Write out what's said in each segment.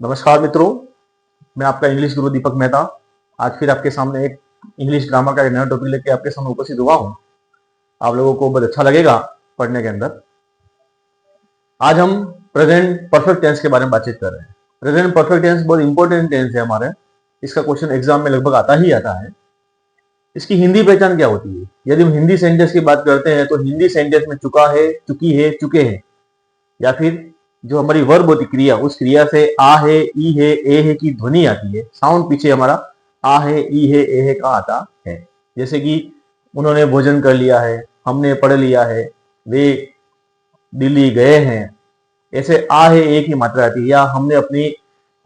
नमस्कार मित्रों, मैं आपका इंग्लिश गुरु दीपक मेहता आज फिर आपके सामने एक इंग्लिश ग्रामर का एक नया टॉपिक लेके आपके सामने उपस्थित हुआ हूँ। आप लोगों को बहुत अच्छा लगेगा पढ़ने के अंदर। आज हम प्रेजेंट परफेक्ट टेंस के बारे में बातचीत कर रहे हैं। प्रेजेंट परफेक्ट टेंस बहुत इंपॉर्टेंट टेंस है हमारे। इसका क्वेश्चन एग्जाम में लगभग आता ही आता है। इसकी हिंदी पहचान क्या होती है? यदि हम हिंदी सेंटेंस की बात करते हैं तो हिंदी सेंटेंस में चुका है, चुकी है, चुके हैं, या फिर जो हमारी वर्ब होती क्रिया, उस क्रिया से आ है, ई है, ए है की ध्वनि आती है। साउंड पीछे हमारा आ है, ई है, ए है का आता है। जैसे कि उन्होंने भोजन कर लिया है, हमने पढ़ लिया है, वे दिल्ली गए हैं। ऐसे आ है, ए की मात्रा आती है। या हमने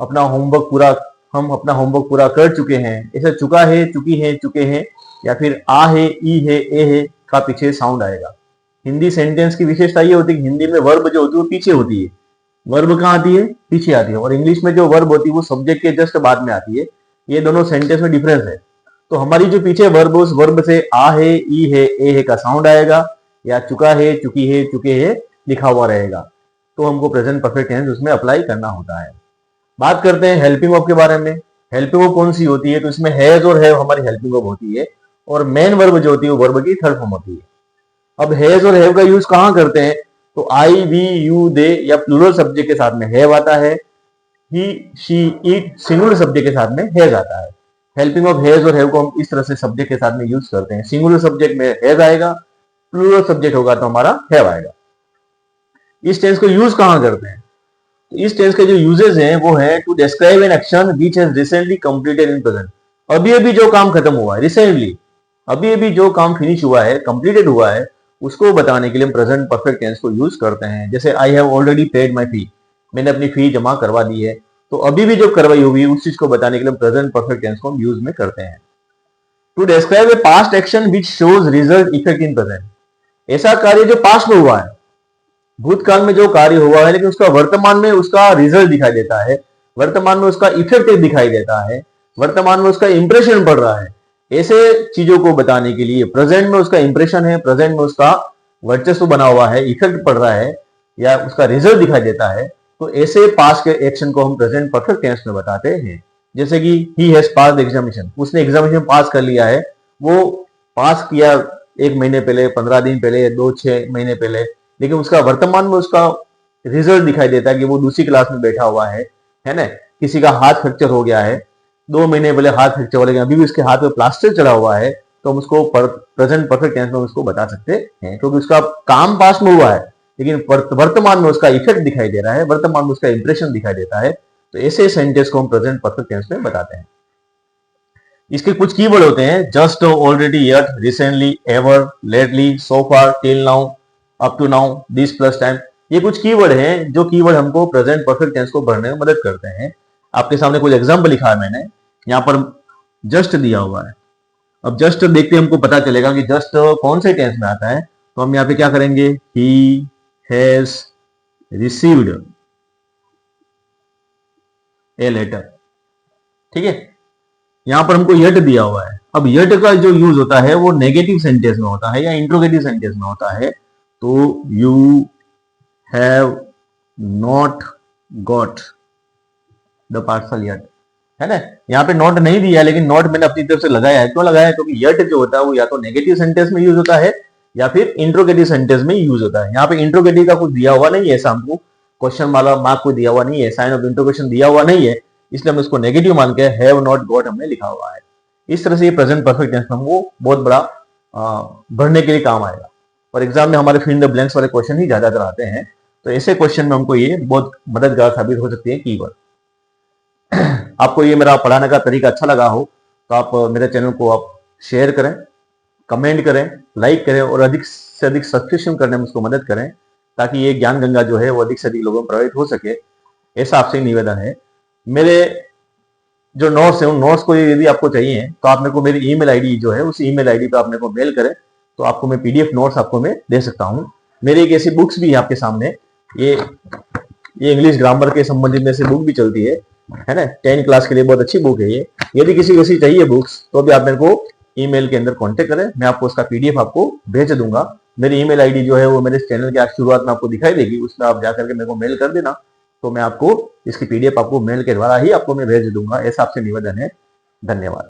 अपना होमवर्क पूरा हम अपना होमवर्क पूरा कर चुके हैं। ऐसे चुका है, चुकी है, चुके हैं, या फिर आ है, ई है, ए है का पीछे साउंड आएगा। हिंदी सेंटेंस की विशेषता ये होती है कि हिंदी में वर्ब जो होती है वो पीछे होती है। वर्ब कहाँ आती है? पीछे आती है। और इंग्लिश में जो वर्ब होती है वो सब्जेक्ट के जस्ट बाद में आती है। ये दोनों सेंटेंस में डिफरेंस है। तो हमारी जो पीछे वर्ब, उस वर्ब से आ है, ई है, ए है का साउंड आएगा, या चुका है, चुकी है, चुके हैं लिखा हुआ रहेगा। तो हमको प्रेजेंट परफेक्ट टेंस उसमें अप्लाई करना होता है। बात करते हैं हेल्पिंग वर्ब के बारे में। हेल्पिंग वर्ब कौन सी होती है? तो इसमें हैज और हैव हमारी हेल्पिंग वर्ब होती है, और मेन वर्ब जो होती है वो वर्ब की थर्ड फॉर्म होती है। अब हैज और हैव का यूज कहां करते हैं? तो आई, वी, यू, दे या प्लूरल सब्जेक्ट के साथ में हैव आता है। ही, शी, इट सिंगुलर सब्जेक्ट के साथ में हैज आता है। हेल्पिंग ऑफ हैज और हैव को हम इस तरह से सब्जेक्ट के साथ में यूज करते हैं। सिंगुलर सब्जेक्ट में हैज आएगा, प्लूरल सब्जेक्ट होगा तो हमारा हैव आएगा। इस टेंस को यूज कहां करते हैं? तो इस टेंस के जो यूजेस हैं वो है to describe an action which has recently completed in present. अभी अभी जो काम खत्म हुआ है, रिसेंटली अभी अभी जो काम फिनिश हुआ है, कंप्लीटेड हुआ है, उसको बताने के लिए हम प्रेजेंट परफेक्ट टेंस को यूज करते हैं। जैसे आई हैव ऑलरेडी पेड माई फी, मैंने अपनी फी जमा करवा दी है। तो अभी भी जो करवाई हुई है उस चीज को बताने के लिए प्रेजेंट परफेक्ट टेंस को हम यूज में करते हैं। To describe a past action which shows result effect in present. ऐसा कार्य जो पास्ट में हुआ है, भूतकाल में जो कार्य हुआ है, लेकिन उसका वर्तमान में उसका रिजल्ट दिखाई देता है, वर्तमान में उसका इफेक्ट दिखाई देता है, वर्तमान में उसका इंप्रेशन पड़ रहा है। ऐसे चीजों को बताने के लिए प्रेजेंट में उसका इंप्रेशन है, प्रेजेंट में उसका वर्चस्व बना हुआ है, इफेक्ट पड़ रहा है, या उसका रिजल्ट दिखाई देता है, तो ऐसे पास्ट के एक्शन को हम प्रेजेंट परफेक्ट टेंस में बताते हैं। जैसे कि ही हैज पास एग्जामिनेशन, उसने एग्जामिनेशन पास कर लिया है। वो पास किया 1 महीने पहले, 15 दिन पहले, 2-6 महीने पहले, लेकिन उसका वर्तमान में उसका रिजल्ट दिखाई देता है कि वो दूसरी क्लास में बैठा हुआ है ना। किसी का हाथ फ्रैक्चर हो गया है, 2 महीने पहले हाथ फ्रैक्चर हो, लेकिन अभी भी उसके हाथ में प्लास्टर चढ़ा हुआ है, तो हम उसको प्रेजेंट परफेक्ट टेंस में उसको बता सकते हैं, क्योंकि उसका काम पास में हुआ है, लेकिन वर्तमान में उसका इफेक्ट दिखाई दे रहा है, वर्तमान में उसका इंप्रेशन दिखाई देता है। तो ऐसे सेंटेंस को हम प्रेजेंट परफेक्ट टेंस में बताते हैं। इसके कुछ कीवर्ड होते हैं: just, already, yet, recently, ever, lately, so far, till now, up to now, this plus time. ये कुछ कीवर्ड हैं जो कीवर्ड हमको प्रेजेंट परफेक्ट टेंस को भरने में मदद करते हैं। आपके सामने कुछ एग्जांपल लिखा है मैंने, यहाँ पर जस्ट दिया हुआ है। अब जस्ट देखते हमको पता चलेगा कि जस्ट कौन से टेंस में आता है। तो हम यहाँ पे क्या करेंगे? He has received a letter. ठीक है, यहां पर हमको यट दिया हुआ है। अब यट का जो यूज होता है वो नेगेटिव सेंटेंस में होता है या इंट्रोगेटिव सेंटेंस में होता है। तो you have not got the parcel yet, है ना। यहाँ पे नॉट नहीं दिया है, लेकिन नॉट मैंने अपनी तरफ से लगाया है। क्यों लगाया है? क्योंकि यट जो होता है वो या तो नेगेटिव सेंटेंस में यूज होता है या फिर इंट्रोगेटिव सेंटेंस में यूज होता है। यहाँ पे इंट्रोगेटिव का कुछ दिया हुआ नहीं है, ऐसा हमको क्वेश्चन वाला मार्क कोई दिया हुआ नहीं है, साइन ऑफ इंट्रोगेशन दिया हुआ नहीं है, इसलिए हम इसको नेगेटिव मान के हैव नॉट गॉट हमने लिखा हुआ है। इस तरह से ये प्रेजेंट परफेक्ट टेंस में हमको बहुत बड़ा भरने के लिए काम आएगा। और एग्जाम में हमारे फिल इन द ब्लैंक्स वाले क्वेश्चन ही ज्यादातर आते हैं, तो ऐसे क्वेश्चन में हमको ये बहुत मददगार साबित हो सकती है कीवर्ड। आपको ये मेरा पढ़ाने का तरीका अच्छा लगा हो तो आप मेरे चैनल को आप शेयर करें, कमेंट करें, लाइक करें, और अधिक से अधिक सब्सक्रिप्शन करने में उसको मदद करें, ताकि ये ज्ञान गंगा जो है वो अधिक से अधिक लोगों में प्रभावित हो सके। ऐसा आपसे निवेदन है। मेरे जो नोट्स है उन नोट्स को यदि आपको चाहिए तो आप मेरे को मेरी ईमेल आईडी जो है उस ईमेल आईडी पे आप मेरे को मेल करें, तो आपको मैं पीडीएफ नोट्स आपको मैं दे सकता हूँ। मेरी एक ऐसी बुक्स भी है आपके सामने, ये इंग्लिश ग्रामर के संबंधित में से बुक भी चलती है ना। 10 क्लास के लिए बहुत अच्छी बुक है ये। यदि किसी को चाहिए बुक्स तो भी आप मेरे को ईमेल के अंदर कांटेक्ट करें, मैं आपको उसका पीडीएफ आपको भेज दूंगा। मेरी ईमेल आईडी जो है वो मेरे चैनल के शुरुआत में आपको दिखाई देगी, उसमें आप जाकर के मेरे को मेल कर देना, तो मैं आपको इसकी PDF आपको मेल के द्वारा ही आपको मैं भेज दूंगा, ऐसा आपसे निवेदन है। धन्यवाद।